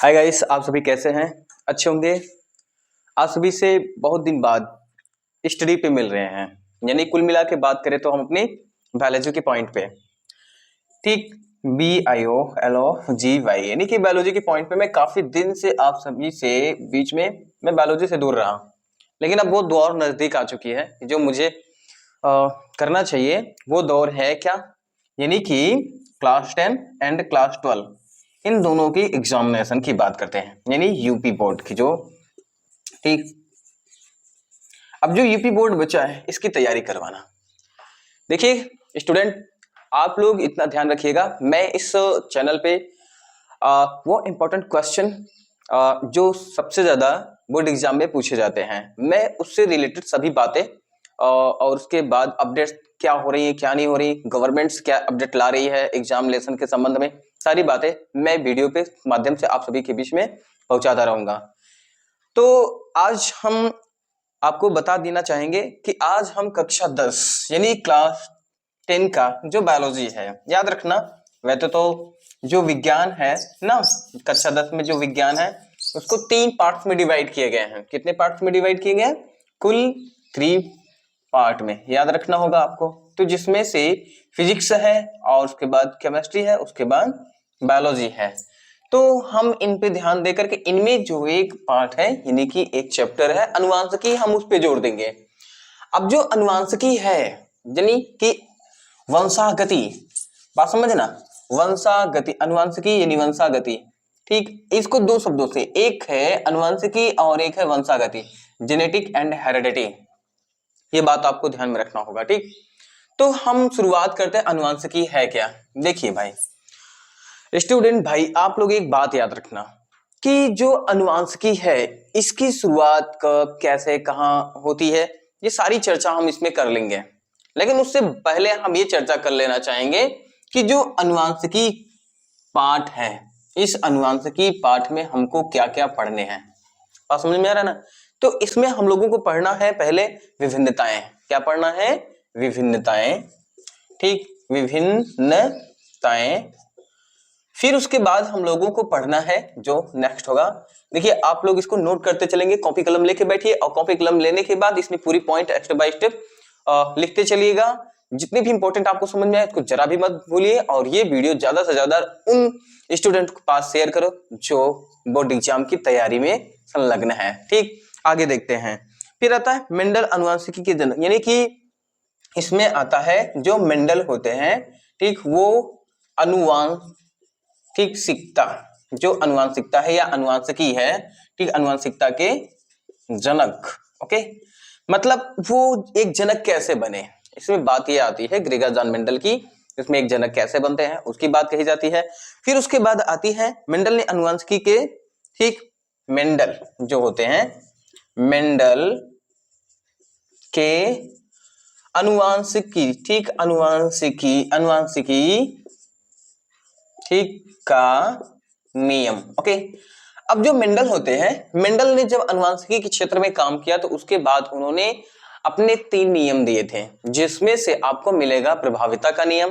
Hi guys, आप सभी कैसे हैं? अच्छे होंगे। आप सभी से बहुत दिन बाद स्टडी पे मिल रहे हैं, यानी कुल मिला के बात करें तो हम अपनी बायोलॉजी के पॉइंट पे, ठीक, BIOLOGY यानी कि बायोलॉजी के पॉइंट पे मैं काफी दिन से आप सभी से बीच में मैं बायोलॉजी से दूर रहा, लेकिन अब वो दौर नजदीक आ चुकी है जो मुझे करना चाहिए। वो दौर है क्या? यानी कि क्लास 10 एंड क्लास 12 इन दोनों की एग्जामिनेशन की बात करते हैं, यानी यूपी बोर्ड की जो, ठीक। अब जो यूपी बोर्ड बचा है इसकी तैयारी करवाना। देखिए स्टूडेंट, आप लोग इतना ध्यान रखिएगा, मैं इस चैनल पे वो इम्पोर्टेंट क्वेश्चन जो सबसे ज्यादा बोर्ड एग्जाम में पूछे जाते हैं, मैं उससे रिलेटेड सभी बातें और उसके बाद अपडेट्स क्या हो रही है क्या नहीं हो रही, गवर्नमेंट्स क्या अपडेट ला रही है एग्जामिनेशन के संबंध में, सारी बातें मैं वीडियो के माध्यम से आप सभी के बीच में पहुंचाता रहूंगा। तो आज हम आपको बता देना चाहेंगे कि आज हम कक्षा 10 यानी क्लास 10 का जो बायोलॉजी है, याद रखना, वैसे तो जो विज्ञान है ना, कक्षा 10 में जो विज्ञान है उसको 3 पार्ट्स में डिवाइड किए गए हैं। कितने पार्ट्स में डिवाइड किए गए हैं? कुल 3 पार्ट में, याद रखना होगा आपको। तो जिसमें से फिजिक्स है और उसके बाद केमिस्ट्री है, उसके बाद बायोलॉजी है। तो हम इन पे ध्यान देकर के इनमें जो एक पार्ट है यानी कि एक चैप्टर है अनुवांशिकी, हम उस पे जोड़ देंगे। अब जो अनुवांशिकी है यानी कि वंशागति, बात समझना, वंशागति, अनुवांशिकी यानी वंशागति, ठीक। इसको दो शब्दों से, एक है अनुवांशिकी और एक है वंशागति, जेनेटिक एंड हेरिडिटी, ये बात आपको ध्यान में रखना होगा, ठीक। तो हम शुरुआत करते हैं अनुवांशिकी है क्या। देखिए भाई स्टूडेंट, भाई आप लोग एक बात याद रखना कि जो अनुवांशिकी है इसकी शुरुआत कब, कैसे, कहाँ होती है, ये सारी चर्चा हम इसमें कर लेंगे। लेकिन उससे पहले हम ये चर्चा कर लेना चाहेंगे कि जो अनुवांशिकी पाठ है, इस अनुवांशिकी पाठ में हमको क्या क्या पढ़ने हैं। बात समझ में आ रहा है ना? तो इसमें हम लोगों को पढ़ना है पहले विभिन्नताएं। क्या पढ़ना है? विभिन्नताएं, ठीक, विभिन्नताएं। फिर उसके बाद हम लोगों को पढ़ना है जो नेक्स्ट होगा। देखिए आप लोग इसको नोट करते चलेंगे, कॉपी कलम लेके बैठिए और कॉपी कलम लेने के बाद इसमें पूरी पॉइंट स्टेप बाय स्टेप लिखते चलिएगा। जितने भी इंपॉर्टेंट आपको समझ में आए इसको जरा भी मत भूलिए, और ये वीडियो ज्यादा से ज्यादा उन स्टूडेंट के पास शेयर करो जो बोर्ड एग्जाम की तैयारी में संलग्न है, ठीक। आगे देखते हैं। फिर आता है मेंडल अनुवांशिकी के जनक, यानी कि इसमें आता है जो मेंडल होते हैं, ठीक, वो अनुवांशिकता, जो अनुवांशिकता है या अनुवांशिकी है, ठीक, अनुवांशिकता के जनक, ओके। मतलब वो एक जनक कैसे बने, इसमें बात ये आती है ग्रेगर जॉन मेंडल की, इसमें एक जनक कैसे बनते हैं उसकी बात कही जाती है। फिर उसके बाद आती है मेंडल ने अनुवांशिकी के, ठीक, मेंडल जो होते हैं, मेंडल के अनुवांशिकी, ठीक, अनुवांशिकी ठीक का नियम, ओके। अब जो मेंडल होते हैं, मेंडल ने जब अनुवांशिकी के क्षेत्र में काम किया तो उसके बाद उन्होंने अपने 3 नियम दिए थे, जिसमें से आपको मिलेगा प्रभाविता का नियम,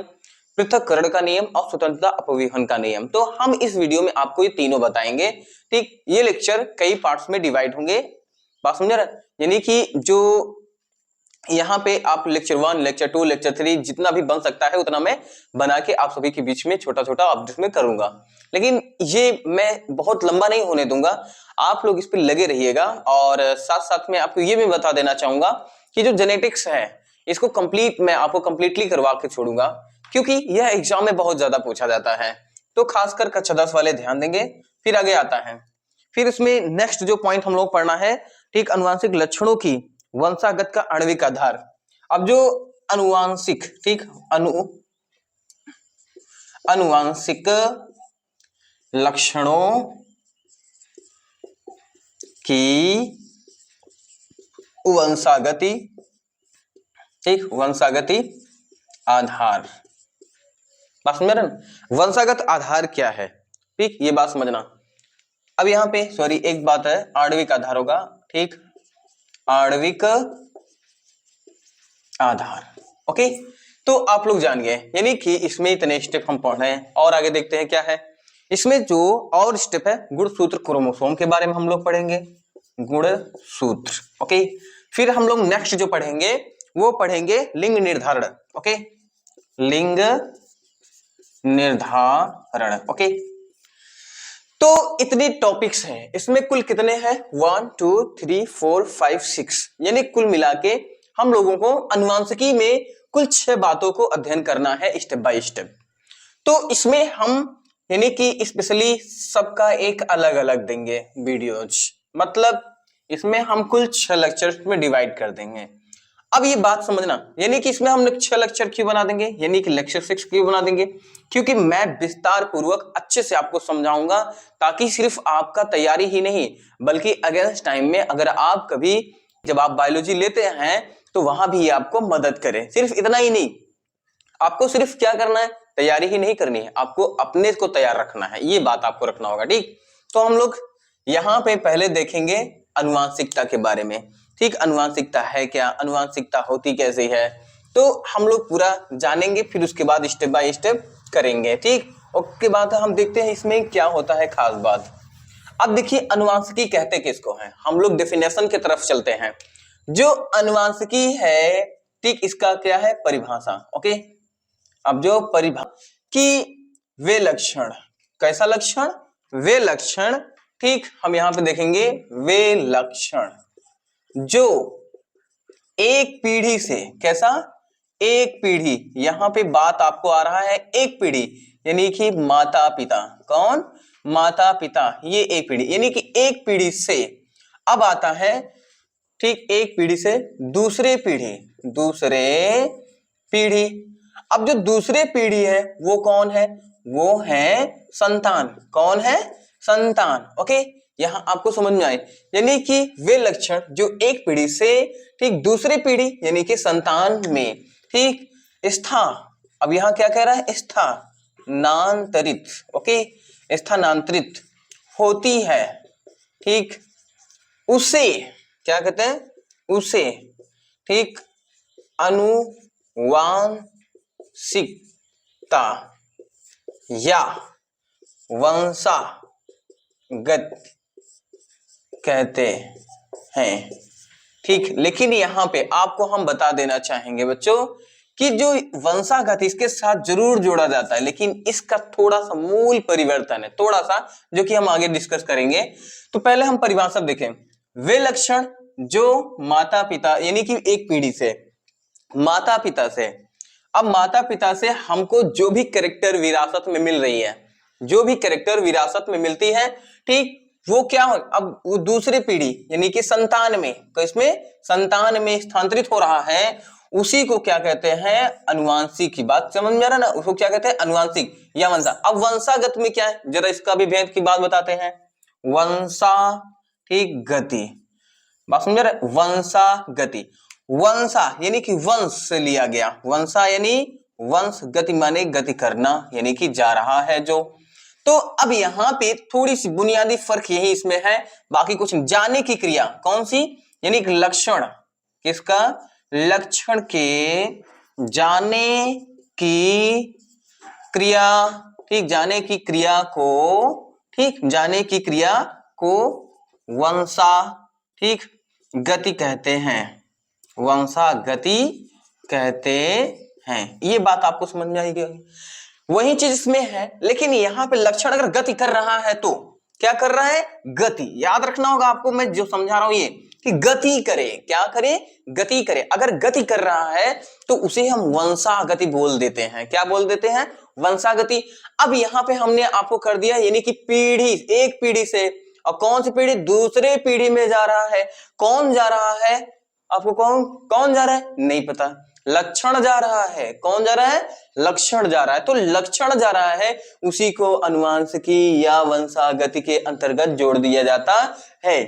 पृथक्करण का नियम और स्वतंत्रता अपव्यूहन का नियम। तो हम इस वीडियो में आपको ये तीनों बताएंगे, ठीक। ये लेक्चर कई पार्ट्स में डिवाइड होंगे, बात समझ रहे, यानी कि जो यहाँ पे आप लेक्चर 1, लेक्चर 2, लेक्चर 3 जितना भी बन सकता है उतना मैं बना के आप सभी के बीच में छोटा छोटा अपडेट में करूंगा, लेकिन ये मैं बहुत लंबा नहीं होने दूंगा। आप लोग इस पे लगे रहिएगा, और साथ साथ में आपको ये भी बता देना चाहूंगा कि जो जेनेटिक्स है इसको कंप्लीट मैं आपको कंप्लीटली करवा के छोड़ूंगा, क्योंकि यह एग्जाम में बहुत ज्यादा पूछा जाता है। तो खासकर कक्षा 10 वाले ध्यान देंगे। फिर आगे आता है, फिर इसमें नेक्स्ट जो पॉइंट हम लोग पढ़ना है, ठीक, अनुवांशिक लक्षणों की वंशागत का आणविक आधार। अब जो अनुवांशिक, ठीक, अनुवांशिक लक्षणों की वंशागति, ठीक, वंशागति आधार, बात समझ रहे हैं? वंशागत आधार क्या है, ठीक, ये बात समझना। अब यहां पे सॉरी एक बात है, आणविक आधार होगा, ठीक, आणविक आधार, ओके। तो आप लोग जान गए, यानी कि इसमें इतने स्टेप हम पढ़ रहे हैं, और आगे देखते हैं क्या है। इसमें जो और स्टेप है गुणसूत्र क्रोमोसोम के बारे में हम लोग पढ़ेंगे, गुणसूत्र। ओके, फिर हम लोग नेक्स्ट जो पढ़ेंगे वो पढ़ेंगे लिंग निर्धारण। ओके, लिंग निर्धारण। ओके, तो इतने टॉपिक्स हैं, इसमें कुल कितने हैं 1 2 3 4 5 6, यानी कुल मिला के हम लोगों को अनुवांशिकी में कुल 6 बातों को अध्ययन करना है स्टेप बाय स्टेप। तो इसमें हम यानी कि स्पेशली सबका एक अलग अलग देंगे वीडियोज, मतलब इसमें हम कुल 6 लेक्चर में डिवाइड कर देंगे। अब ये बात समझना, यानी कि इसमें हम 6 लेक्चर क्यों बना देंगे, यानी कि लेक्चर 6 क्यों बना देंगे, क्योंकि मैं विस्तार पूर्वक अच्छे से आपको समझाऊंगा, ताकि सिर्फ आपका तैयारी ही नहीं बल्कि अगेंस्ट टाइम में अगर आप कभी जब आप बायोलॉजी लेते हैं तो वहां भी आपको मदद करे। सिर्फ इतना ही नहीं, आपको सिर्फ क्या करना है, तैयारी ही नहीं करनी है, आपको अपने को तैयार रखना है, ये बात आपको रखना होगा। ठीक, तो हम लोग यहाँ पे पहले देखेंगे अनुवांशिकता के बारे में। ठीक, अनुवांशिकता है क्या, अनुवांशिकता होती कैसे है, तो हम लोग पूरा जानेंगे, फिर उसके बाद स्टेप बाय स्टेप करेंगे। ठीक, उसके बाद हम देखते हैं इसमें क्या होता है खास बात। अब देखिए अनुवांशिकी कहते किसको है, हम लोग डेफिनेशन की तरफ चलते हैं। जो अनुवांशिकी है, ठीक, इसका क्या है परिभाषा। ओके, अब जो परिभाषा कि वे लक्षण, कैसा लक्षण, वे लक्षण, ठीक, हम यहां पे देखेंगे वे लक्षण जो एक पीढ़ी से, कैसा, एक पीढ़ी, यहां पे बात आपको आ रहा है एक पीढ़ी, यानी कि माता पिता, कौन, माता पिता, ये एक पीढ़ी, यानी कि एक पीढ़ी से अब आता है, ठीक, एक पीढ़ी से दूसरे पीढ़ी, दूसरे पीढ़ी। अब जो दूसरे पीढ़ी है वो कौन है, वो है संतान, कौन है, संतान। ओके, यहां आपको समझ में आए, यानी कि वे लक्षण जो एक पीढ़ी से, ठीक, दूसरी पीढ़ी यानी कि संतान में, ठीक, स्था, अब यहां क्या कह रहा है, स्थानांतरित। ओके, स्थानांतरित होती है, ठीक, उसे क्या कहते हैं, उसे, ठीक, अनुवांशिकता या वंशागत कहते हैं। ठीक, लेकिन यहां पे आपको हम बता देना चाहेंगे बच्चों कि जो वंशागत इसके साथ जरूर जोड़ा जाता है, लेकिन इसका थोड़ा सा मूल परिवर्तन है, थोड़ा सा, जो कि हम आगे डिस्कस करेंगे। तो पहले हम परिभाषा देखें, वे लक्षण जो माता पिता यानी कि एक पीढ़ी से, माता पिता से, अब माता पिता से हमको जो भी कैरेक्टर विरासत में मिल रही है, जो भी कैरेक्टर विरासत में मिलती है, ठीक, वो क्या हो, अब वो दूसरी पीढ़ी यानी कि संतान में, तो इसमें संतान में स्थानांतरित हो रहा है, उसी को क्या कहते हैं, अनुवांशिक की बात समझ में आ रहा है ना, उसको क्या कहते हैं, अनुवांशिक या वंशा। अब वंशागत में क्या है, जरा इसका भी भेद की बात बताते हैं, वंशा, ठीक, गति, बात समझ रहे, वंशा गति, वंशा यानी कि वंश से लिया गया, वंशा यानी वंश, गति माने गति करना यानी कि जा रहा है जो। तो अब यहां पे थोड़ी सी बुनियादी फर्क यही इसमें है, बाकी कुछ नहीं। जाने की क्रिया कौन सी, यानी कि लक्षण, किसका, लक्षण के जाने की क्रिया, ठीक, जाने की क्रिया को, ठीक, जाने की क्रिया को वंशा, ठीक, गति कहते हैं, वंशा गति कहते हैं। ये बात आपको समझ में आएगी, वही चीज इसमें है, लेकिन यहां पे लक्षण अगर गति कर रहा है तो क्या कर रहा है, गति, याद रखना होगा आपको, मैं जो समझा रहा हूं ये कि गति करे, क्या करे, गति करे। अगर गति कर रहा है तो उसे हम वंशागति बोल देते हैं, क्या बोल देते हैं, वंशागति। अब यहां पे हमने आपको कर दिया यानी कि पीढ़ी, एक पीढ़ी से, और कौन सी पीढ़ी, दूसरे पीढ़ी में जा रहा है, कौन जा रहा है, आपको कौन कौन जा रहा है नहीं पता, लक्षण जा रहा है, कौन जा रहा है, लक्षण जा रहा है, तो लक्षण जा रहा है, उसी को अनुवांशिकी या वंशागति के अंतर्गत जोड़ दिया जाता है।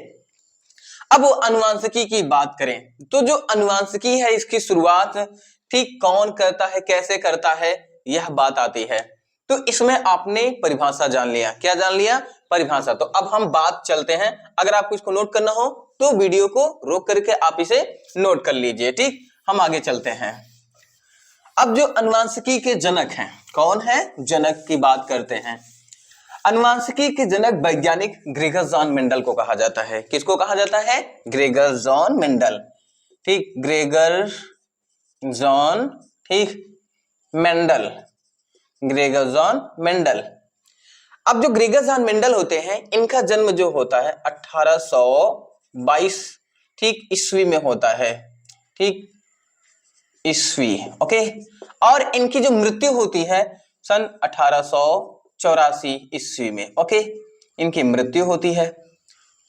अब वो अनुवांशिकी की बात करें तो जो अनुवांशिकी है इसकी शुरुआत, ठीक, कौन करता है, कैसे करता है, यह बात आती है। तो इसमें आपने परिभाषा जान लिया, क्या जान लिया, परिभाषा। तो अब हम बात चलते हैं, अगर आपको इसको नोट करना हो तो वीडियो को रोक करके आप इसे नोट कर लीजिए। ठीक, हम आगे चलते हैं। अब जो अनुवांशिकी के जनक हैं, कौन है, जनक की बात करते हैं। अनुवांशिकी के जनक वैज्ञानिक ग्रेगर जॉन मेंडल को कहा जाता है। किसको कहा जाता है? Gregor John Mendel. ठीक, ग्रेगर जॉन, ठीक, मेंडल, ग्रेगर जॉन मेंडल। अब जो ग्रेगर जॉन मेंडल होते हैं, इनका जन्म जो होता है 1822, ठीक, ईस्वी में होता है। ठीक, ईस्वी, ओके। और इनकी जो मृत्यु होती है सन 1884 ईस्वी में, ओके। इनकी मृत्यु होती है।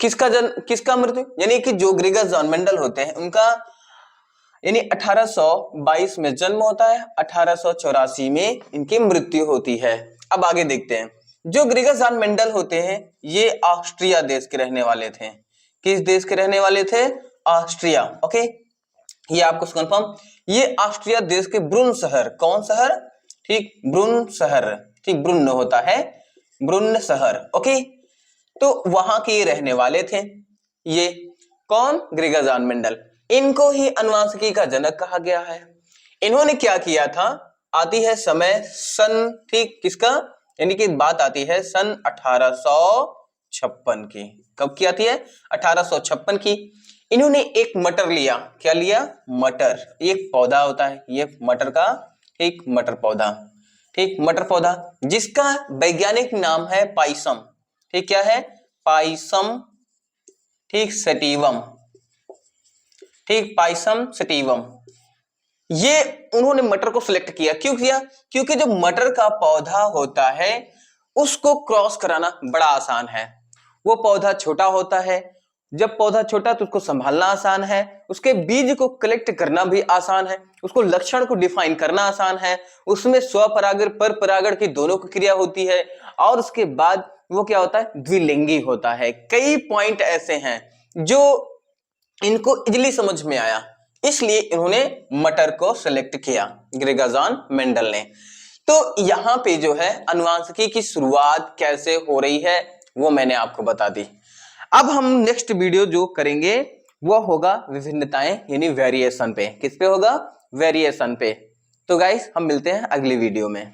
किसका मृत्यु, यानी कि जो ग्रेगर जॉन मेंडल होते हैं उनका यानी 1822 में जन्म होता है, 1884 में इनकी मृत्यु होती है। अब आगे देखते हैं। जो ग्रेगर जॉन मेंडल होते हैं ये ऑस्ट्रिया देश के रहने वाले थे। किस देश के रहने वाले थे? Austria, okay. ये आपको कंफर्म, ये ऑस्ट्रिया देश के ब्रुन शहर, कौन शहर? ठीक, ब्रुन शहर, ठीक, ब्रुन होता है, ब्रुन शहर, ओके। तो वहां के ये रहने वाले थे। ये कौन? Gregor John Mendel. इनको ही अनुवांशिकी का जनक कहा गया है। इन्होंने क्या किया था? आती है समय सन, ठीक, किसका, यानी कि बात आती है सन 1856 की। कब की आती है? 1856 की। इन्होंने एक मटर लिया। क्या लिया? मटर, एक पौधा होता है ये मटर का, एक मटर पौधा, ठीक, मटर पौधा, जिसका वैज्ञानिक नाम है पाइसम। ठीक, क्या है? पाइसम, ठीक, सैटिवम, ठीक, पाइसम सैटिवम। ये उन्होंने मटर को सिलेक्ट किया। क्यों किया? क्योंकि जो मटर का पौधा होता है उसको क्रॉस कराना बड़ा आसान है। वो पौधा छोटा होता है, जब पौधा छोटा तो उसको संभालना आसान है, उसके बीज को कलेक्ट करना भी आसान है, उसको लक्षण को डिफाइन करना आसान है, उसमें स्वपरागण परपरागण की दोनों की क्रिया होती है, और उसके बाद वो क्या होता है? द्विलिंगी होता है। कई पॉइंट ऐसे हैं जो इनको इजिली समझ में आया, इसलिए इन्होंने मटर को सिलेक्ट किया, ग्रेगर जॉन मेंडल ने। तो यहां पे जो है अनुवांशिकी की शुरुआत कैसे हो रही है वो मैंने आपको बता दी। अब हम नेक्स्ट वीडियो जो करेंगे वो होगा विभिन्नताएं, यानी वेरिएशन पे। किस पे होगा? वेरिएशन पे। तो गाइस हम मिलते हैं अगली वीडियो में।